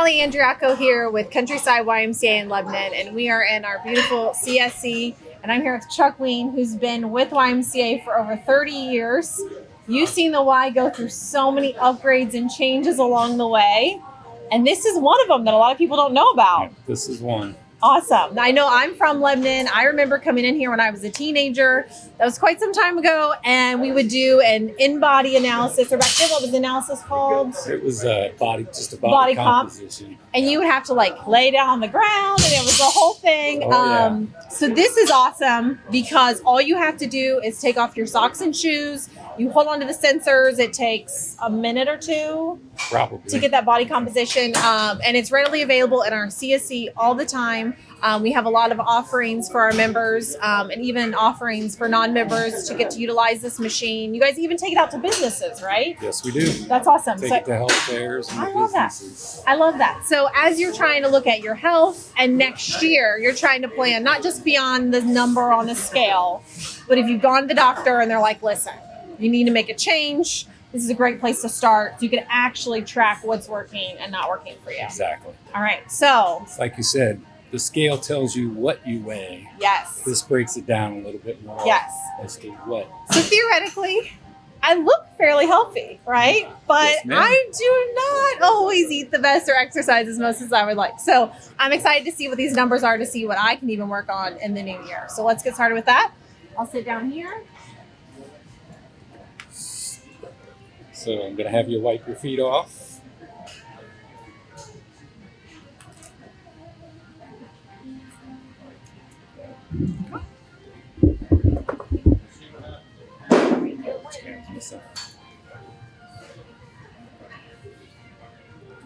Kelly Andriaco here with Countryside YMCA in Lebanon, and we are in our beautiful CSC, and I'm here with Chuck Ween, who's been with YMCA for over 30 years. You've seen the Y go through so many upgrades and changes along the way, and this is one of them that a lot of people don't know about. This is one. Awesome. I know I'm from Lebanon. I remember coming in here when I was a teenager. That was quite some time ago. And we would do an in-body analysis, or back then, what was the analysis called? It was a body composition. And you would have to lay down on the ground, and it was the whole thing. Oh, So this is awesome because all you have to do is take off your socks and shoes. You hold on to the sensors. It takes a minute or two Probably. to get that body composition. And it's readily available in our CSC all the time. We have a lot of offerings for our members and even offerings for non-members to get to utilize this machine. You guys even take it out to businesses, right? Yes, we do. That's awesome. Take it to health fairs and businesses. I love that. So as you're trying to look at your health, and next year you're trying to plan not just beyond the number on the scale, but if you've gone to the doctor and they're like, listen, you need to make a change, this is a great place to start. So you can actually track what's working and not working for you. Exactly. All right. So it's like you said, the scale tells you what you weigh. yes. This breaks it down a little bit more. Yes. As to what. So theoretically, I look fairly healthy, right? But Yes, ma'am. I do not always eat the best or exercise as much as I would like. So I'm excited to see what these numbers are, to see what I can even work on in the new year. So let's get started with that. I'll sit down here. So I'm going to have you wipe your feet off. Okay.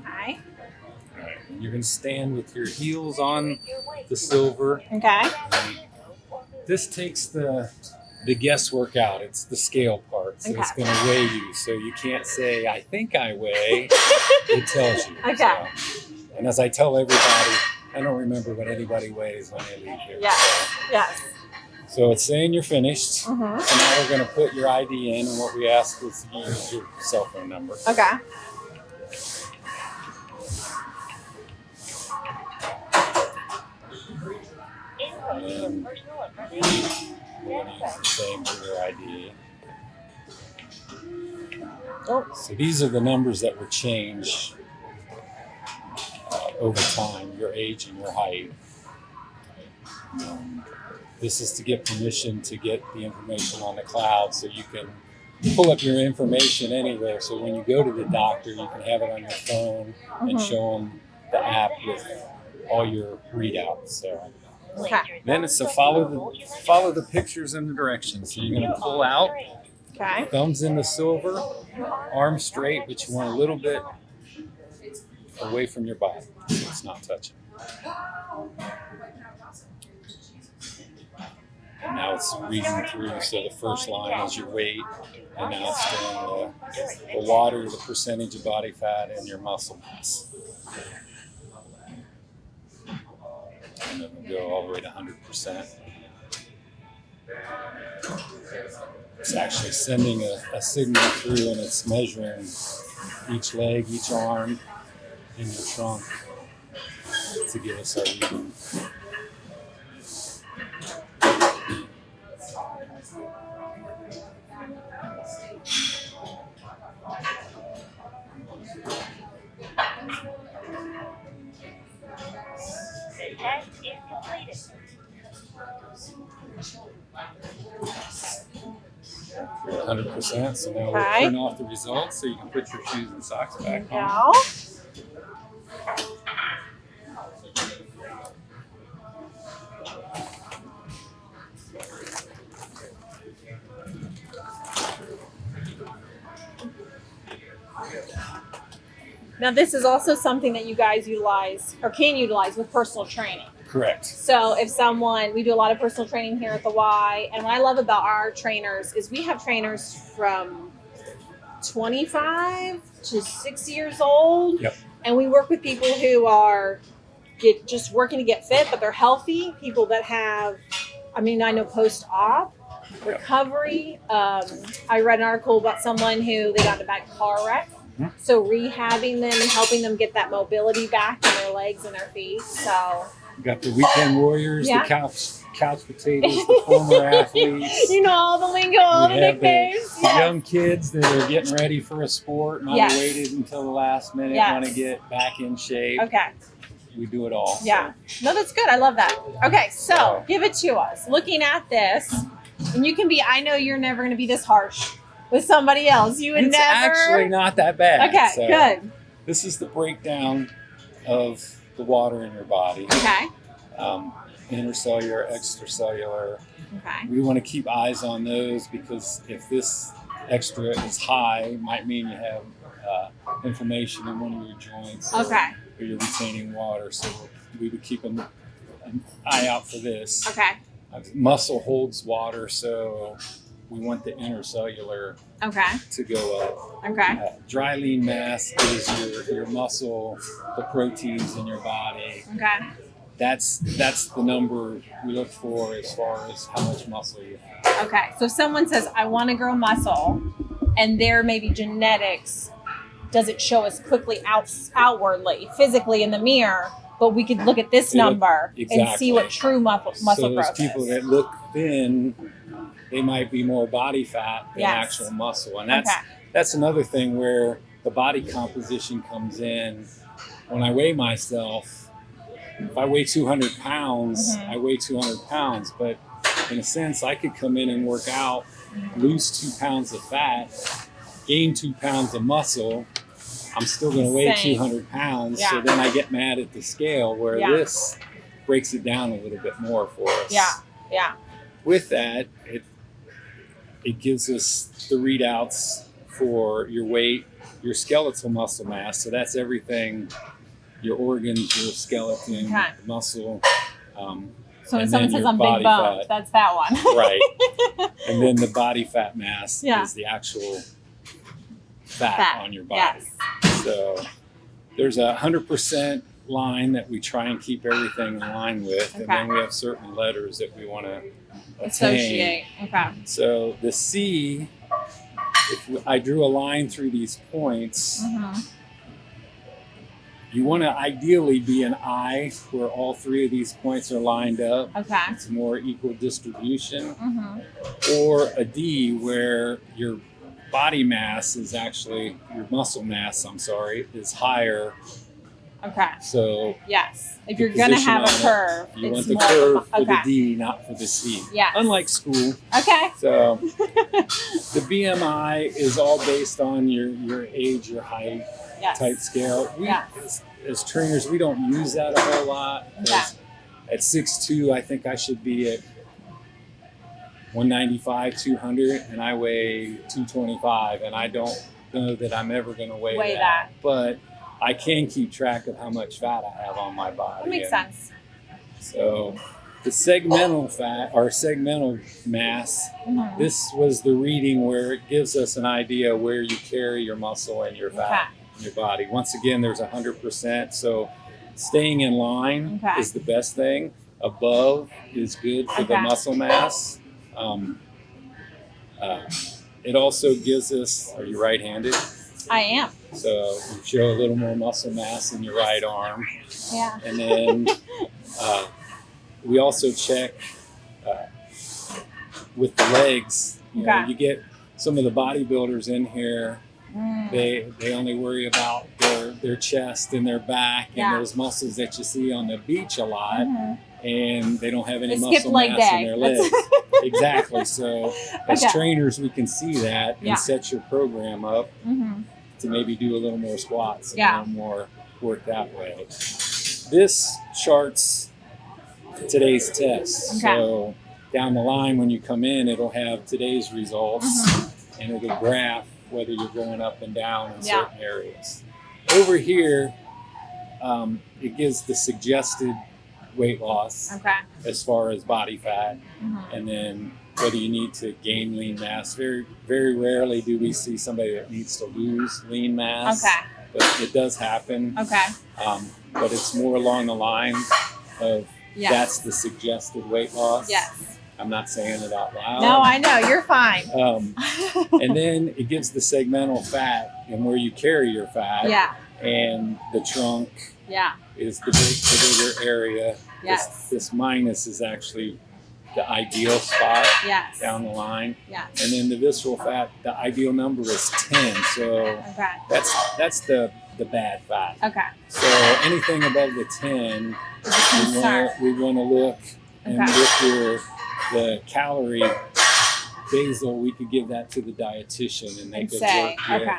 All right. You're going to stand with your heels on the silver. Okay. This takes the guesswork out. It's the scale part. So it's Okay. going to weigh you. So you can't say, I think I weigh. It tells you. Okay. So, and as I tell everybody, I don't remember what anybody weighs when they leave here. Yes. Yes. So it's saying you're finished. Mm-hmm. So now we're going to put your ID in, and what we ask is you use your cell phone number. Okay. And then we're going to use the same for your ID. Oh. So these are the numbers that were changed over time, your age and your height. This is to get permission to get the information on the cloud, so you can pull up your information anywhere. So when you go to the doctor, you can have it on your phone and show them the app with all your readouts. So Okay. then it's to follow the pictures and the directions. So you're going to pull out, Okay. thumbs in the silver, arms straight, but you want a little bit away from your body, so it's not touching. And now it's reading through, so the first line is your weight, and now it's doing the water, the percentage of body fat, and your muscle mass. And then we'll go all the way to 100%. It's actually sending a signal through, and it's measuring each leg, each arm, and your trunk to give us our reading. Test is completed. 100%. So now we'll Okay. turn off the results so you can put your shoes and socks back on. Now. Now, this is also something that you guys utilize or can utilize with personal training. Correct. So if someone, we do a lot of personal training here at the Y, and what I love about our trainers is we have trainers from 25 to 60 years old. Yep. And we work with people who are just working to get fit, but they're healthy. People that have, I know post-op, recovery. I read an article about someone who they got in a bad car wreck So rehabbing them and helping them get that mobility back in their legs and their feet. So We got the weekend warriors, Yeah. the couch potatoes, the former athletes. you know all the lingo, all the We have nicknames. the young kids that are getting ready for a sport, not Yes. waited until the last minute, Yes. want to get back in shape. Okay. We do it all. Yeah. No, that's good. I love that. Okay, so give it to us. Looking at this, and you can be, I know you're never going to be this harsh with somebody else. You would It's never. actually not that bad. Okay, So good. This is the breakdown of the water in your body. Okay. Intercellular, extracellular. Okay. We want to keep eyes on those because if this extra is high, it might mean you have inflammation in one of your joints. Okay. Or you're retaining water. So we would keep an eye out for this. Okay. Muscle holds water, so we want the intercellular Okay. to go up. Okay. Dry lean mass is your muscle, the proteins in your body. Okay. That's the number we look for as far as how much muscle you have. Okay. So if someone says, I want to grow muscle, and their maybe genetics doesn't show us quickly outwardly, physically in the mirror, but we could look at this number and see Exactly. what true muscle So those growth people is. that look thin, they might be more body fat than Yes. actual muscle. And Okay. that's another thing where the body composition comes in. When I weigh myself, if I weigh 200 pounds, Mhm. I weigh 200 pounds. But in a sense, I could come in and work out, lose 2 pounds of fat, gain 2 pounds of muscle. I'm still going to weigh Same. 200 pounds. Yeah. So then I get mad at the scale, where Yeah. this breaks it down a little bit more for us. Yeah. Yeah. With that, it gives us the readouts for your weight, your skeletal muscle mass. So that's everything, your organs, your skeleton, Okay. muscle. So when And someone then says your I'm big body boned, fat. that's that one. Right. And then the body fat mass Yeah. is the actual fat, Fat. on your body. Yes. So there's 100% line that we try and keep everything in line with. And Okay. then we have certain letters that we want to attain. Associate. Okay. So the C, I drew a line through these points. Mm-hmm. You want to ideally be an I where all three of these points are lined up. Okay. It's more equal distribution. Mm-hmm. Or a D where your body mass is actually, your muscle mass, is higher. Okay. So Yes. If the you're gonna position have a on it, curve, you it's want the more curve for okay. the D, not for the C. Yes. Unlike school. Okay. So the BMI is all based on your age, your height Yes. type scale. We, Yes. as trainers, we don't use that a whole lot. Okay. At 6'2", I think I should be at 195, 200, and I weigh 225, and I don't know that I'm ever going to weigh that. But I can keep track of how much fat I have on my body. That makes sense. So the segmental fat, or segmental mass, Mm-hmm. this was the reading where it gives us an idea where you carry your muscle and your fat in your body. Once again, there's 100%. So staying in line Okay. is the best thing. Above is good for the Okay. muscle mass. It also gives us, are you right-handed? I am. So you show a little more muscle mass in your right arm. Yeah. And then we also check with the legs. You know, Okay. you get some of the bodybuilders in here, Mm. they only worry about their chest and their back Yeah. and those muscles that you see on the beach a lot, Mhm. and they don't have any They muscle skip leg mass day. in their legs. Exactly. So as Okay. trainers, we can see that and Yeah. set your program up Mm-hmm. to maybe do a little more squats and Yeah. a little more work that way. This charts today's test. Okay. So down the line when you come in, it'll have today's results Mm-hmm. and it'll graph whether you're going up and down in Yeah. certain areas. Over here, it gives the suggested weight loss Okay. as far as body fat, Mm-hmm. and then whether you need to gain lean mass. Very, very rarely do we see somebody that needs to lose lean mass, Okay. but it does happen. Okay. But it's more along the line of Yes. that's the suggested weight loss. Yes. I'm not saying it out loud. No, I know. You're fine. And then it gives the segmental fat and where you carry your fat. Yeah. And the trunk Yeah. is the bigger area. Yes. This minus is actually the ideal spot Yes. down the line. Yes. And then the visceral fat, the ideal number is 10. So Okay. that's the bad fat. Okay. So anything above the 10, Concern. we want to look, and Okay. with the calorie basal, we could give that to the dietitian, and they And could say, work with okay.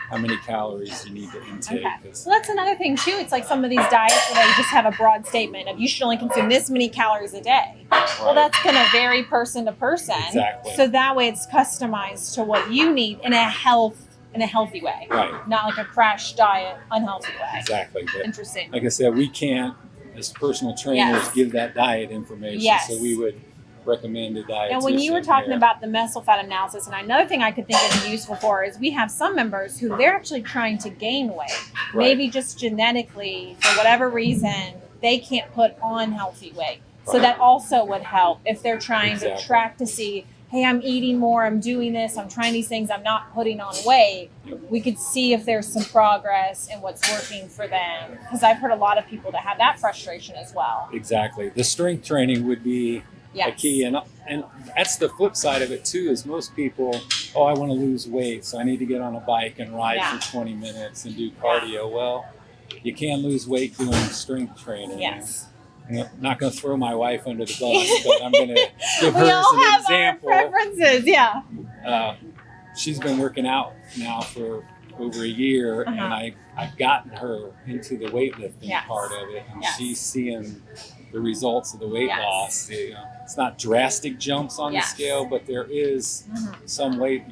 how many calories you need to intake. Okay. 'Cause- So that's another thing too. It's like some of these diets where they just have a broad statement of you should only consume this many calories a day. Well, Right. that's going to vary person to person. Exactly. So that way it's customized to what you need in a healthy way, Right. not like a crash diet, unhealthy way. Exactly. But Interesting. like I said, we can't, as personal trainers, Yes. give that diet information. Yes. So we would recommend a dietitian. And when you were talking here. about the muscle fat analysis, and another thing I could think of useful for is we have some members who they're actually trying to gain weight. Right. Maybe just genetically, for whatever reason, they can't put on healthy weight. So Right. that also would help if they're trying Exactly. to track to see, hey, I'm eating more, I'm doing this, I'm trying these things, I'm not putting on weight. We could see if there's some progress in what's working for them. Because I've heard a lot of people that have that frustration as well. Exactly. The strength training would be Yes. a key, and that's the flip side of it too. Is most people, oh, I want to lose weight, so I need to get on a bike and ride Yeah. for 20 minutes and do cardio. Well, you can lose weight doing strength training. Yes. I'm not going to throw my wife under the bus, but I'm going to give her We as all an have example. our preferences, yeah. She's been working out now for over a year, Uh-huh. and I've gotten her into the weightlifting Yes. part of it, and Yes. she's seeing the results of the weight Yes. loss. It's not drastic jumps on Yes. the scale, but there is Mhm. some weight.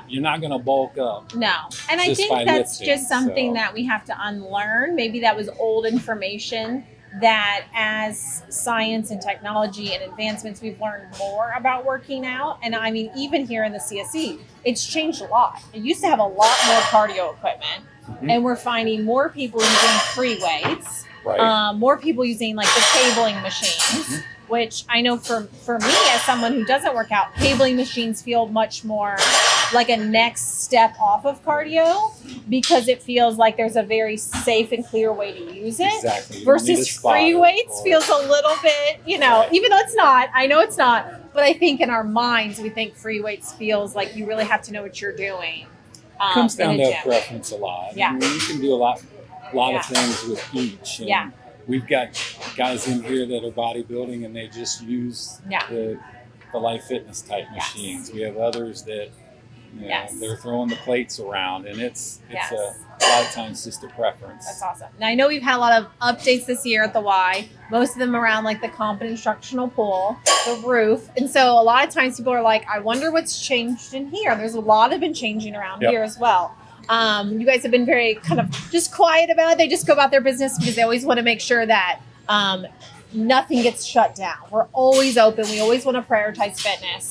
You're not going to bulk up. No. And I Just think by that's lifting, just something so. that we have to unlearn. Maybe that was old information that as science and technology and advancements, we've learned more about working out. And I mean, even here in the CSE, it's changed a lot. It used to have a lot more cardio equipment, Mhm. and we're finding more people using free weights, Right. more people using like the cabling machines. Mhm. Which I know for me, as someone who doesn't work out, cabling machines feel much more like a next step off of cardio because it feels like there's a very safe and clear way to use it. Exactly. You don't need a Versus spotter free weights or- feels a little bit, Right. even though it's not, I know it's not, but I think in our minds, we think free weights feels like you really have to know what you're doing. comes down in a to gym. preference a lot. Yeah. I mean, you can do a lot Yeah. of things with each. And Yeah. we've got guys in here that are bodybuilding and they just use Yeah. the Life Fitness type Yes. machines. We have others that Yes. they're throwing the plates around, and it's Yes. a lot of times just a preference. That's awesome. Now I know we've had a lot of updates this year at the Y, most of them around like the competent instructional pool, the roof. And so a lot of times people are like, I wonder what's changed in here. There's a lot have been changing around Yep. here as well. You guys have been very kind of just quiet about it. They just go about their business because they always want to make sure that nothing gets shut down. We're always open. We always want to prioritize fitness.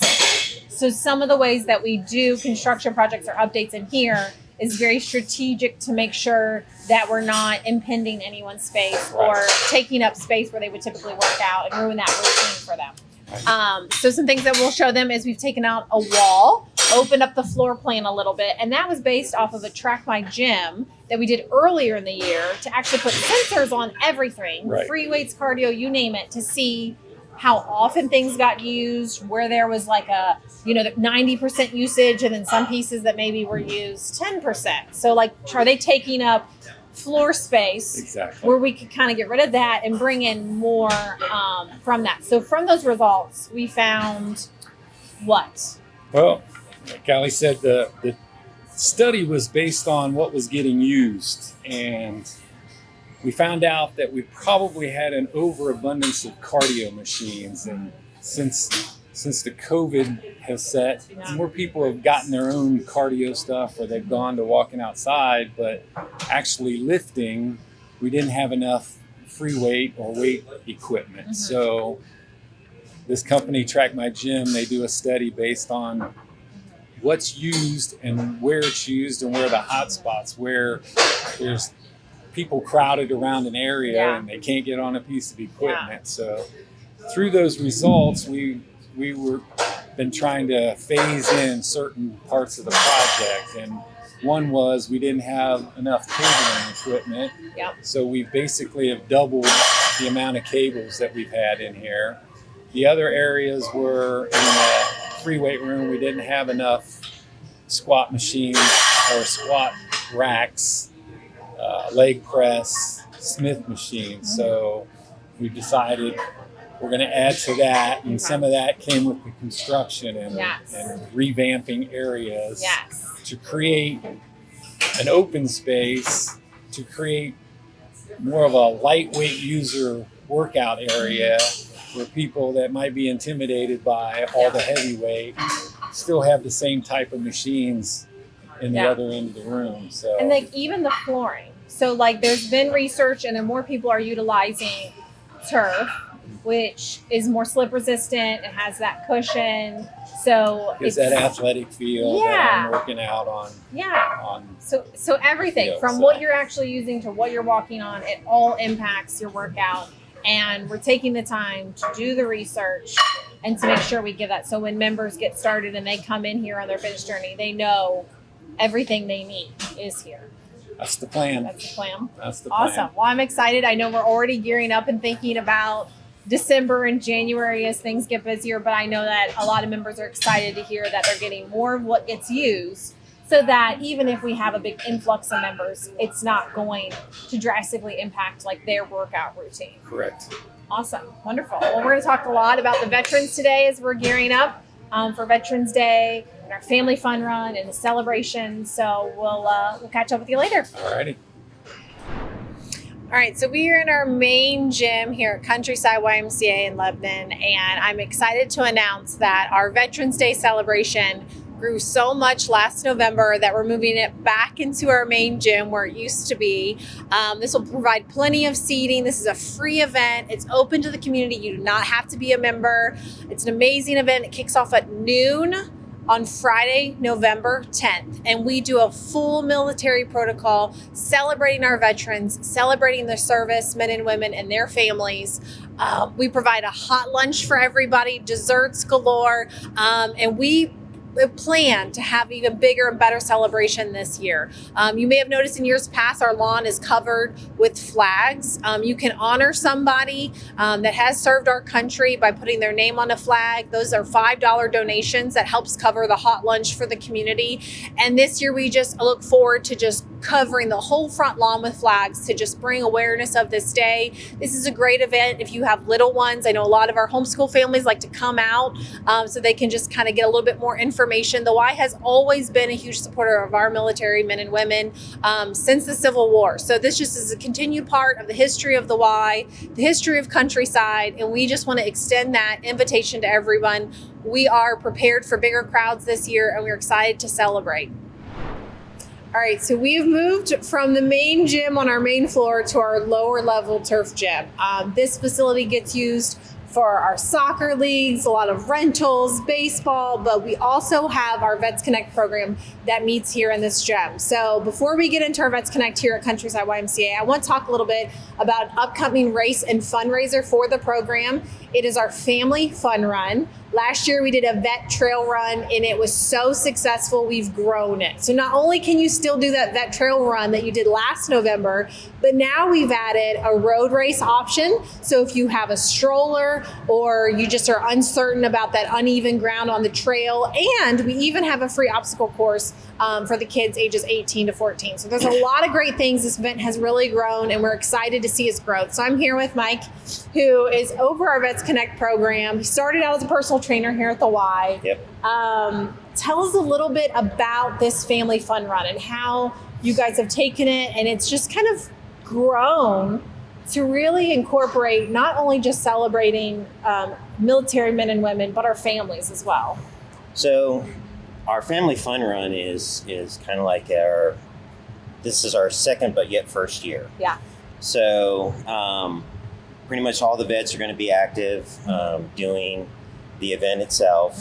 So some of the ways that we do construction projects or updates in here is very strategic to make sure that we're not impeding anyone's space or Right. taking up space where they would typically work out and ruin that routine for them. Right. So some things that we'll show them is we've taken out a wall, opened up the floor plan a little bit, and that was based off of a Track My Gym that we did earlier in the year to actually put sensors on everything, Right. free weights, cardio, you name it, to see how often things got used, where there was like a, the 90% usage, and then some pieces that maybe were used 10%. So like, are they taking up floor space Exactly. where we could kind of get rid of that and bring in more from that? So from those results, we found what? Well, like Callie said, the study was based on what was getting used, and we found out that we probably had an overabundance of cardio machines. And since the COVID has set, Yeah. more people have gotten their own cardio stuff, or they've gone to walking outside, but actually lifting, we didn't have enough free weight or weight equipment. Mhm. So this company, Track My Gym, they do a study based on what's used and where it's used and where the hot spots, where there's people crowded around an area Yeah. and they can't get on a piece of equipment. So through those results, we were been trying to phase in certain parts of the project, and One was we didn't have enough cabling equipment. Yep. So we basically have doubled the amount of cables that we've had in here. The other areas were in the free weight room. We didn't have enough squat machines or squat racks, leg press, Smith machines. So we decided we're going to add to that. And some of that came with the construction and revamping areas to create an open space, to create more of a lightweight user workout area where people that might be intimidated by all the heavyweight still have the same type of machines in the other end of the room. So, and like even the flooring. So like there's been research and then more people are utilizing turf, which is more slip resistant. It has that cushion. So it's that athletic feel that I'm working out on. So everything from what you're actually using to what you're walking on, it all impacts your workout. And we're taking the time to do the research and to make sure we give that. So when members get started and they come in here on their fitness journey, they know everything they need is here. That's the plan. That's the plan. That's the plan. Awesome. Well, I'm excited. I know we're already gearing up and thinking about December and January as things get busier, but I know that a lot of members are excited to hear that they're getting more of what gets used so that even if we have a big influx of members, it's not going to drastically impact like their workout routine. Correct. Awesome. Wonderful. Well, we're going to talk a lot about the veterans today as we're gearing up for Veterans Day and our family fun run and the celebration. So we'll catch up with you later. All righty. All right, so we are in our main gym here at Countryside YMCA in Lebanon, and I'm excited to announce that our Veterans Day celebration grew so much last November that we're moving it back into our main gym where it used to be. This will provide plenty of seating. This is a free event. It's open to the community. You do not have to be a member. It's an amazing event. It kicks off at noon on Friday, November 10th. And we do a full military protocol celebrating our veterans, celebrating the service men and women and their families. We provide a hot lunch for everybody, desserts galore, and we plan to have even bigger and better celebration this year. You may have noticed in years past, our lawn is covered with flags. You can honor somebody that has served our country by putting their name on a flag. Those are $5 donations that helps cover the hot lunch for the community. And this year we just look forward to just covering the whole front lawn with flags to just bring awareness of this day. This is a great event if you have little ones. I know a lot of our homeschool families like to come out so they can just kind of get a little bit more information. The Y has always been a huge supporter of our military men and women since the Civil War. So this just is a continued part of the history of the Y, the history of Countryside, and we just want to extend that invitation to everyone. We are prepared for bigger crowds this year, and we're excited to celebrate. All right, so we've moved from the main gym on our main floor to our lower level turf gym. This facility gets used for our soccer leagues, a lot of rentals, baseball, but we also have our Vets Connect program that meets here in this gym. So before we get into our Vets Connect here at Countryside YMCA, I want to talk a little bit about an upcoming race and fundraiser for the program. It is our family fun run. Last year we did a vet trail run and it was so successful, we've grown it. So not only can you still do that vet trail run that you did last November, but now we've added a road race option. So if you have a stroller or you just are uncertain about that uneven ground on the trail, and we even have a free obstacle course for the kids ages 18 to 14. So there's a lot of great things. This event has really grown and we're excited to see its growth. So I'm here with Mike, who is over our Vets Connect program. He started out as a personal trainer here at the Y. Yep. Tell us a little bit about this family fun run and how you guys have taken it, and it's just kind of grown to really incorporate not only just celebrating military men and women, but our families as well. So our family fun run is kind of like this is our second but yet first year. Yeah. So pretty much all the vets are going to be active doing the event itself.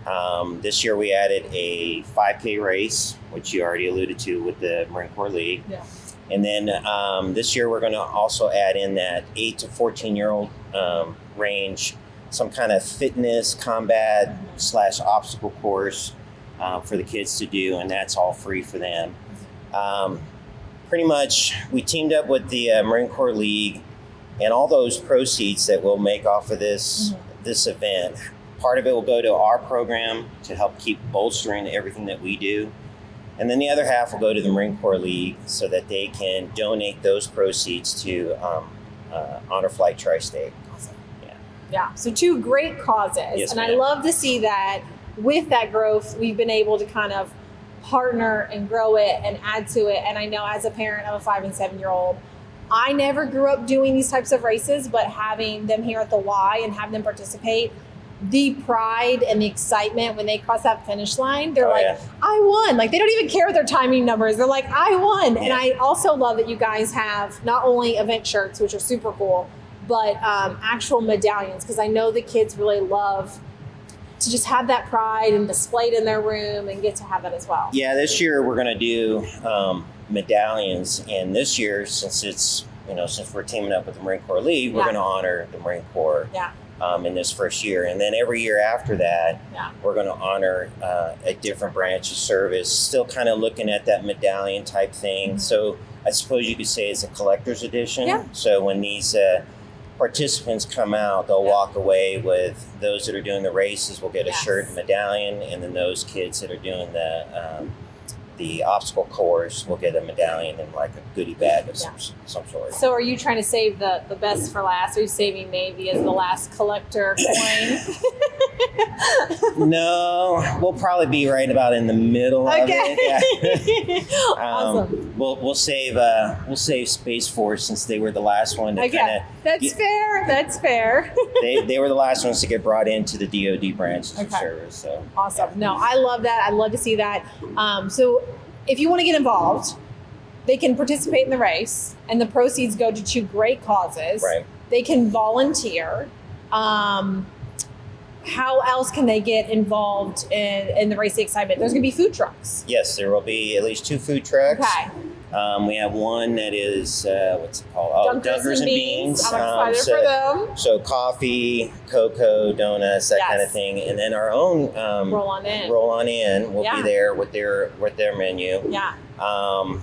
Mm-hmm. This year we added a 5K race, which you already alluded to with the Marine Corps League. Yeah. And then this year we're going to also add in that 8 to 14-year-old range, some kind of fitness, combat / obstacle course for the kids to do, and that's all free for them. Pretty much, we teamed up with the Marine Corps League, and all those proceeds that we'll make off of this event, part of it will go to our program to help keep bolstering everything that we do. And then the other half will go to the Marine Corps League so that they can donate those proceeds to Honor Flight Tri-State. Yeah, so 2 great causes. Yes, and I ma'am. love to see that with that growth, we've been able to kind of partner and grow it and add to it. And I know as a parent of a 5 and 7-year-old, I never grew up doing these types of races, but having them here at the Y and having them participate, the pride and the excitement when they cross that finish line, they're I won. Like, they don't even care with their timing numbers. They're like, I won. Yeah. And I also love that you guys have not only event shirts, which are super cool, but actual medallions, because I know the kids really love to just have that pride and display it in their room and get to have that as well. Yeah, this year we're going to do medallions, and this year, since we're teaming up with the Marine Corps League, we're going to honor the Marine Corps in this first year, and then every year after that, we're going to honor a different branch of service. Still kind of looking at that medallion type thing. Mm-hmm. So I suppose you could say it's a collector's edition. Yeah. So when these participants come out, they'll walk away with, those that are doing the races will get a shirt and medallion, and then those kids that are doing the obstacle course will get a medallion and like a goodie bag of some sort. So are you trying to save the best for last? Are you saving Navy as the last collector coin? No, we'll probably be right about in the middle of it. Yeah. Awesome. We'll save Space Force, since they were the last one to That's fair. they were the last ones to get brought into the DoD branches of service. So awesome. No, I love that. I love to see that. So if you want to get involved, they can participate in the race, and the proceeds go to 2 great causes. Right. They can volunteer. How else can they get involved in the racing excitement? There's going to be food trucks. Yes, there will be at least 2 food trucks. Okay. We have one that is, what's it called? Oh, Dunkers and Beans. I'm excited for them. So coffee, cocoa, donuts, that kind of thing. And then our own Roll On In will be there with their menu. Yeah.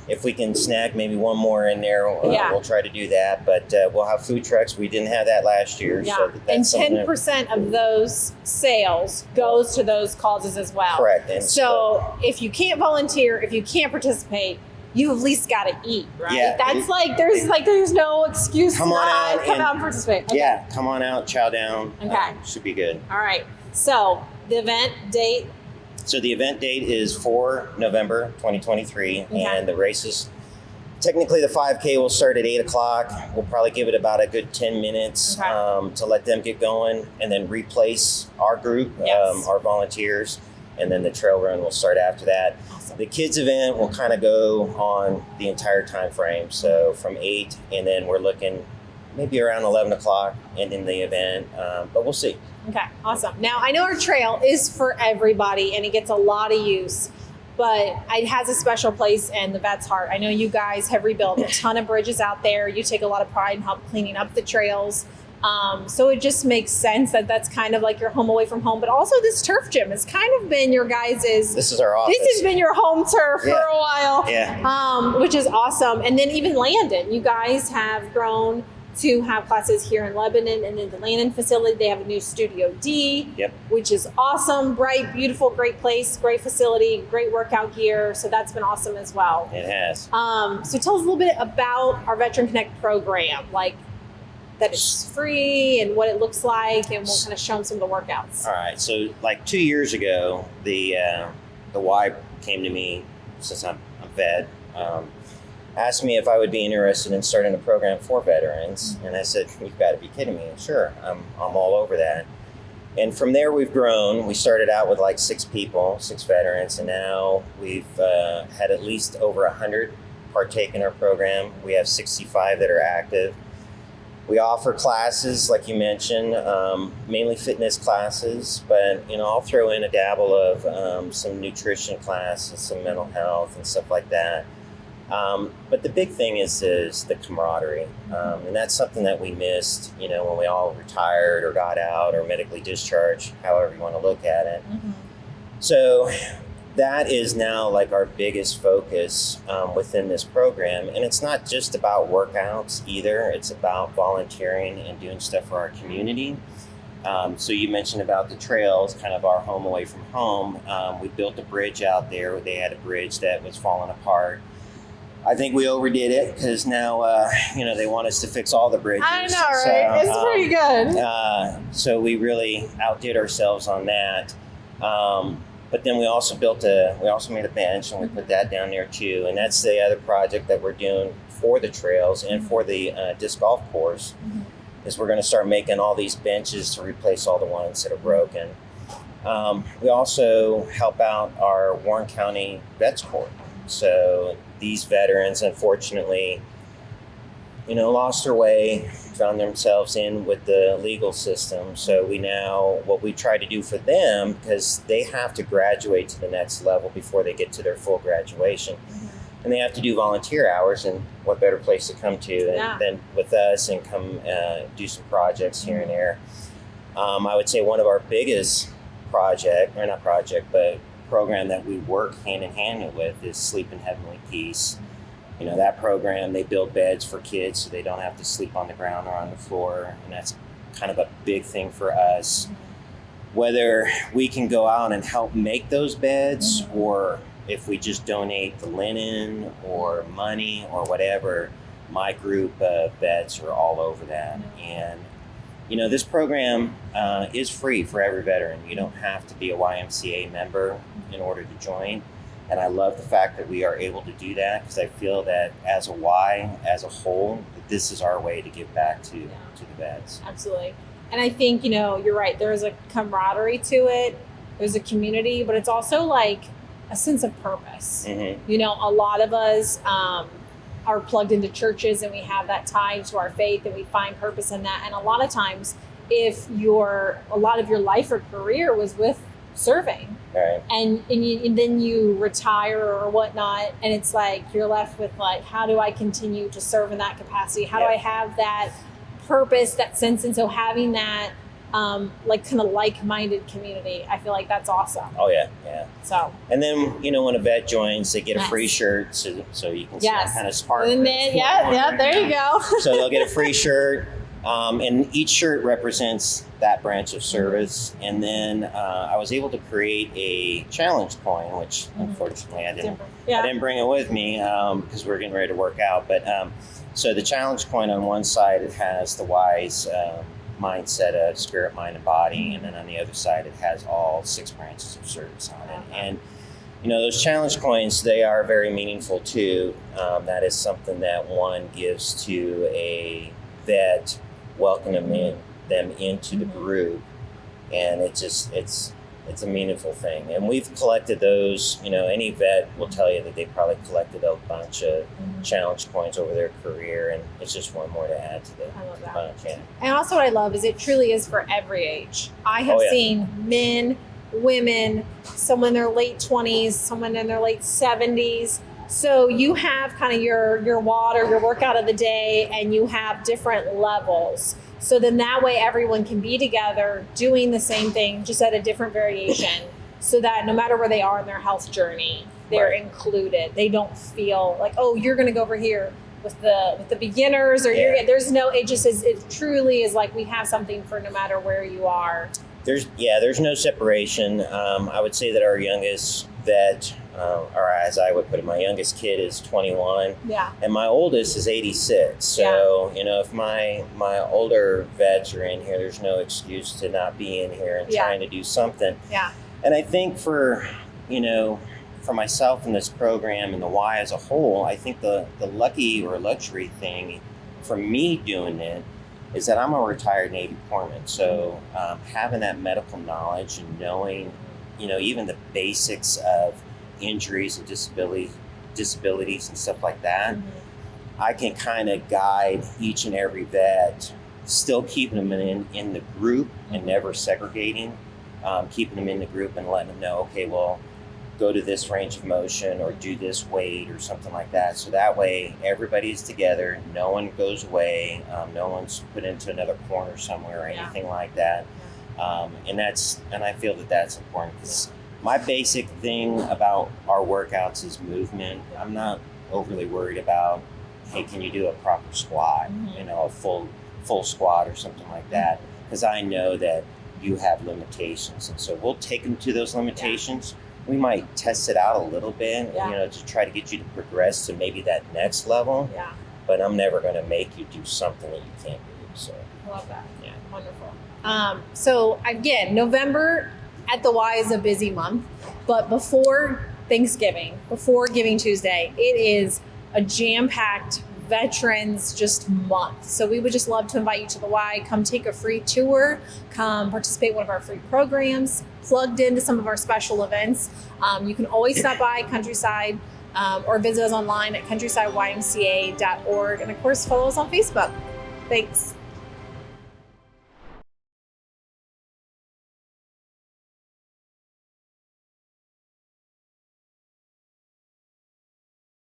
If we can snag maybe one more in there, we'll try to do that. But we'll have food trucks. We didn't have that last year. Yeah. So and 10% of those sales goes to those causes as well. Correct. And so if you can't volunteer, if you can't participate, you at least got to eat, right? Yeah. That's there's no excuse come out and participate. Okay. Yeah, come on out, chow down. Okay. Should be good. All right. So the event date. So the event date is 4 November 2023, and the races, technically the 5K will start at 8 o'clock. We'll probably give it about a good 10 minutes to let them get going, and then replace our group, our volunteers, and then the trail run will start after that. Awesome. The kids event will kind of go on the entire time frame, so from 8, and then we're looking maybe around 11 o'clock ending the event, but we'll see. Okay, awesome. Now, I know our trail is for everybody, and it gets a lot of use, but it has a special place in the vet's heart. I know you guys have rebuilt a ton of bridges out there. You take a lot of pride in help cleaning up the trails. So it just makes sense that that's kind of like your home away from home. But also this turf gym has kind of been your guys'... This is our office. This has been your home turf for a while, which is awesome. And then even Landon, you guys have grown to have classes here in Lebanon, and then the Landon facility, they have a new Studio D, which is awesome, bright, beautiful, great place, great facility, great workout gear. So that's been awesome as well. It has. So tell us a little bit about our Veteran Connect program, like that it's free and what it looks like, and we'll kind of show them some of the workouts. All right. So like 2 years ago, the Y came to me, since I'm a vet, asked me if I would be interested in starting a program for veterans. And I said, you've got to be kidding me. Sure, I'm all over that. And from there, we've grown. We started out with like 6 people, 6 veterans, and now we've had at least over 100 partake in our program. We have 65 that are active. We offer classes, like you mentioned, mainly fitness classes, but I'll throw in a dabble of some nutrition classes, some mental health and stuff like that. But the big thing is the camaraderie, and that's something that we missed, when we all retired or got out or medically discharged, however you want to look at it. Mm-hmm. So that is now like our biggest focus within this program. And it's not just about workouts either. It's about volunteering and doing stuff for our community. So you mentioned about the trails, kind of our home away from home. We built a bridge out there. They had a bridge that was falling apart. I think we overdid it because now, they want us to fix all the bridges. I know, right? It's pretty good. So we really outdid ourselves on that. But then we also made a bench and we put that down there too. And that's the other project that we're doing for the trails and for the disc golf course, is we're going to start making all these benches to replace all the ones that are broken. We also help out our Warren County Vets Court. So these veterans, unfortunately, lost their way, found themselves in with the legal system. So what we try to do for them, because they have to graduate to the next level before they get to their full graduation. And they have to do volunteer hours, and what better place to come to than with us and come do some projects here and there. I would say one of our biggest program that we work hand in hand with is Sleep in Heavenly Peace. That program, they build beds for kids so they don't have to sleep on the ground or on the floor. And that's kind of a big thing for us. Whether we can go out and help make those beds or if we just donate the linen or money or whatever, my group of vets are all over that. And, this program is free for every veteran. You don't have to be a YMCA member in order to join. And I love the fact that we are able to do that because I feel that as a Y, as a whole, this is our way to give back to the vets. Absolutely. And I think, you're right. There's a camaraderie to it. There's a community, but it's also like a sense of purpose. A lot of us are plugged into churches and we have that tie to our faith and we find purpose in that. And a lot of times, if a lot of your life or career was with serving, right, and then you retire or whatnot, and it's like you're left with like, how do I continue to serve in that capacity? How do I have that purpose, that sense? And so having that kind of like-minded community, I feel like that's awesome. Oh yeah. So, and then when a vet joins, they get a free shirt, so you can see that kind of spark. And then, there you go. So they'll get a free shirt, and each shirt represents that branch of service. And then I was able to create a challenge coin, which unfortunately I didn't bring it with me because we're getting ready to work out. But so the challenge coin on one side, it has the Y's mindset of spirit, mind, and body, and then on the other side it has all 6 branches of service on it. And those challenge coins, they are very meaningful too. That is something that one gives to a vet, welcoming them into the group, and it's a meaningful thing. And we've collected those. Any vet will tell you that they probably collected a bunch of challenge coins over their career, and it's just one more to add to the bunch. Yeah. And also what I love is it truly is for every age. I have seen men, women, someone in their late 20s, someone in their late 70s. So you have kind of your WOD or your workout of the day, and you have different levels. So then that way everyone can be together doing the same thing, just at a different variation, so that no matter where they are in their health journey, they're included. They don't feel like, oh, you're going to go over here with the beginners, or it truly is like we have something for no matter where you are. There's no separation. I would say that our youngest vet, or as I would put it, my youngest kid is 21, and my oldest is 86. So if my older vets are in here, there's no excuse to not be in here and trying to do something. And I think for myself in this program and the Y as a whole, I think the lucky or luxury thing for me doing it is that I'm a retired Navy corpsman. So having that medical knowledge and knowing, even the basics of injuries and disabilities and stuff like that, I can kind of guide each and every vet, still keeping them in the group and never segregating, keeping them in the group and letting them know, okay, well, go to this range of motion or do this weight or something like that. So that way everybody's together, no one goes away, no one's put into another corner somewhere or anything like that. And I feel that that's important because My basic thing about our workouts is movement. I'm not overly worried about, hey, can you do a proper squat? You know, a full squat or something like that, because I know that you have limitations, and so we'll take them to those limitations. We might test it out a little bit, you know, to try to get you to progress to maybe that next level. Yeah. But I'm never going to make you do something that you can't do. So I love that. Yeah. Wonderful. So again, November at the Y is a busy month, but before Thanksgiving, before Giving Tuesday, it is a jam-packed veterans just month. So we would just love to invite you to the Y. Come take a free tour, come participate in one of our free programs, plugged into some of our special events. You can always stop by Countryside or visit us online at countrysideymca.org. And of course, follow us on Facebook. Thanks.